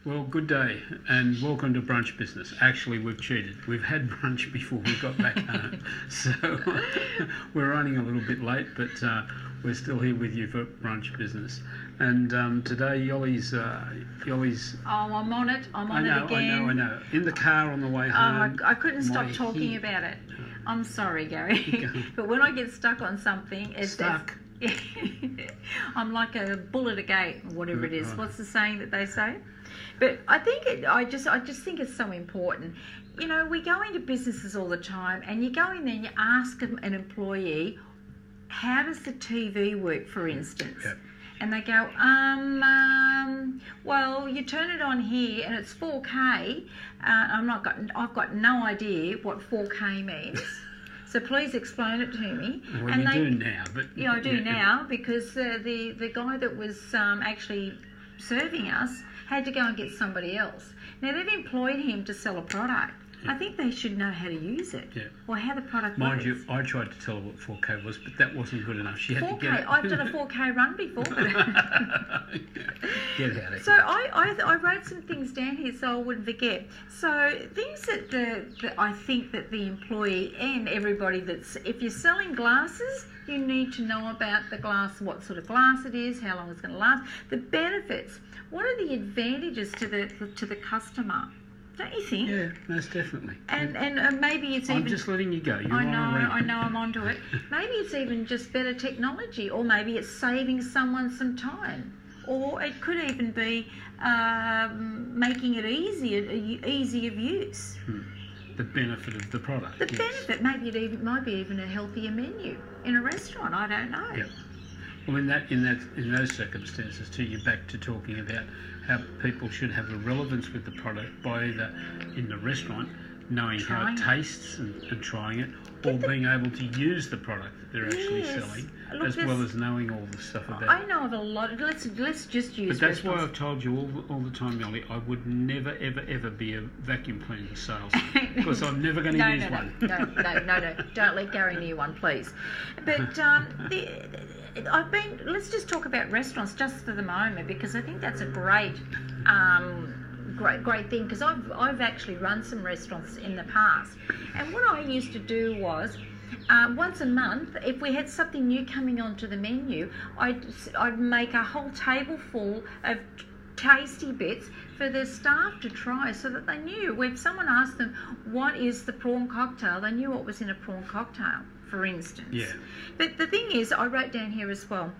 Well, good day and welcome to Brunch Business. Actually, we've cheated. We've had brunch before we got back home. So we're running a little bit late, but we're still here with you for Brunch Business. And today, Yoli's... Oh, I'm on it. I'm on it again. I know. In the car on the way home. I couldn't stop talking about it. I'm sorry, Gary. But when I get stuck on something... Stuck? I'm like a bull at a gate, or whatever it is. Right. What's the saying that they say? But I think I just think it's so important. You know, we go into businesses all the time, and you go in there and you ask an employee, how does the TV work, for instance? Yep. And they go, well, you turn it on here and it's 4K. I've got no idea what 4K means. So please explain it to me. Well, and you do now, but yeah, I do now, because the guy that was actually serving us had to go and get somebody else. Now they've employed him to sell a product. Yeah. I think they should know how to use it, or how the product works. Mind you, I tried to tell her what 4K was, but that wasn't good enough. She had 4K, to get it. I've done a 4K run before. Get out of here. So I wrote some things down here so I wouldn't forget. So things that I think that the employee and everybody if you're selling glasses, you need to know about the glass, what sort of glass it is, how long it's going to last, the benefits. What are the advantages to the customer? Don't you think? Yeah, most definitely. And maybe it's I'm just letting you go. I know I'm onto it. Maybe it's even just better technology, or maybe it's saving someone some time, or it could even be making it easier of use. The benefit of the product. The benefit. Maybe it might be even a healthier menu in a restaurant. I don't know. Yeah. Well, in those circumstances too, you're back to talking about how people should have a relevance with the product by either in the restaurant knowing how it tastes and trying it, or being able to use the product that they're actually selling, as well as knowing all the stuff about it. I know of a lot. Let's just use. But that's why I've told you all the time, Yoli, I would never ever be a vacuum cleaner sales, because I'm never going to use one. No, don't let Gary near one, please. But let's just talk about restaurants just for the moment, because I think that's a great thing, because I've actually run some restaurants in the past, and what I used to do was once a month, if we had something new coming onto the menu, I'd make a whole table full of tasty bits for the staff to try, so that they knew when someone asked them what is the prawn cocktail, they knew what was in a prawn cocktail, for instance. Yeah. But the thing is, I wrote down here as well,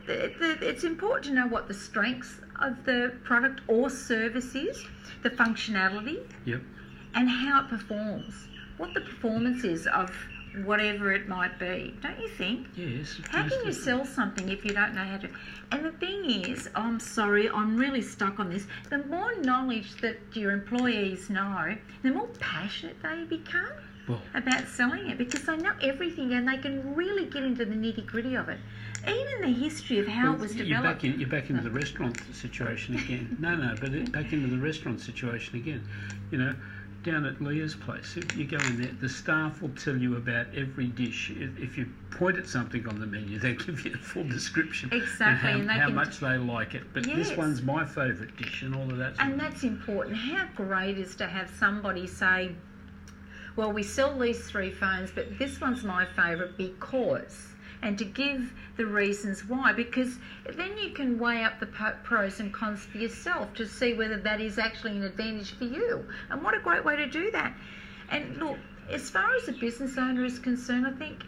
it's important to know what the strengths of the product or service is, the functionality, and how it performs, what the performance is of whatever it might be. Don't you think? Yes. How can you sell something if you don't know how to? And the thing is, I'm sorry, I'm really stuck on this. The more knowledge that your employees know, the more passionate they become about selling it, because they know everything and they can really get into the nitty-gritty of it. Even the history of how it was developed. You're back into the restaurant situation again. But back into the restaurant situation again. You know, down at Leah's place, if you go in there, the staff will tell you about every dish. If you point at something on the menu, they give you a full description. Exactly. And how much they like it. But this one's my favourite dish and all of that. And that's important. How great is to have somebody say, well, we sell these 3 phones, but this one's my favourite because... and to give the reasons why, because then you can weigh up the pros and cons for yourself to see whether that is actually an advantage for you. And what a great way to do that. And look, as far as a business owner is concerned, I think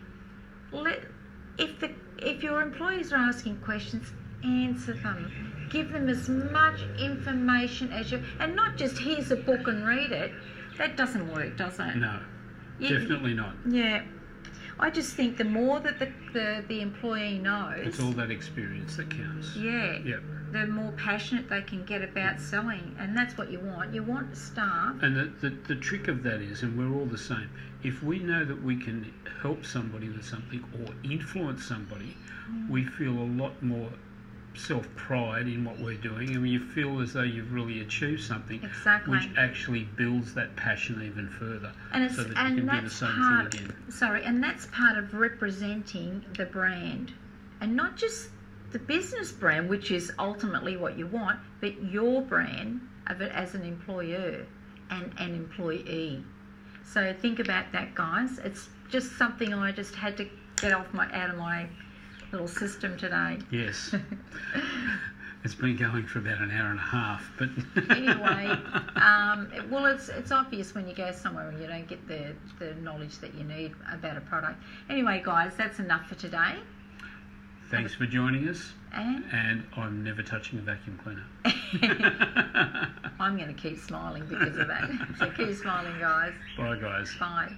if your employees are asking questions, answer them. Give them as much information as you, and not just here's a book and read it. That doesn't work, does it? No, definitely not. Yeah. I just think the more that the employee knows... It's all that experience that counts. Yeah. Yep. The more passionate they can get about selling. And that's what you want. You want staff... And the trick of that is, and we're all the same, if we know that we can help somebody with something or influence somebody, we feel a lot more self-pride in what we're doing, and you feel as though you've really achieved something, which actually builds that passion even further, so that you can do the same thing again. And that's part of representing the brand, and not just the business brand, which is ultimately what you want, but your brand of it as an employer and an employee. So think about that, guys. It's just something I just had to get out of my little system today. Yes. It's been going for about an hour and a half, but anyway, well, it's obvious when you go somewhere and you don't get the knowledge that you need about a product. Anyway, guys, that's enough for today. Thanks for joining us. And I'm never touching a vacuum cleaner. I'm going to keep smiling because of that. So keep smiling, guys. Bye, guys. Bye.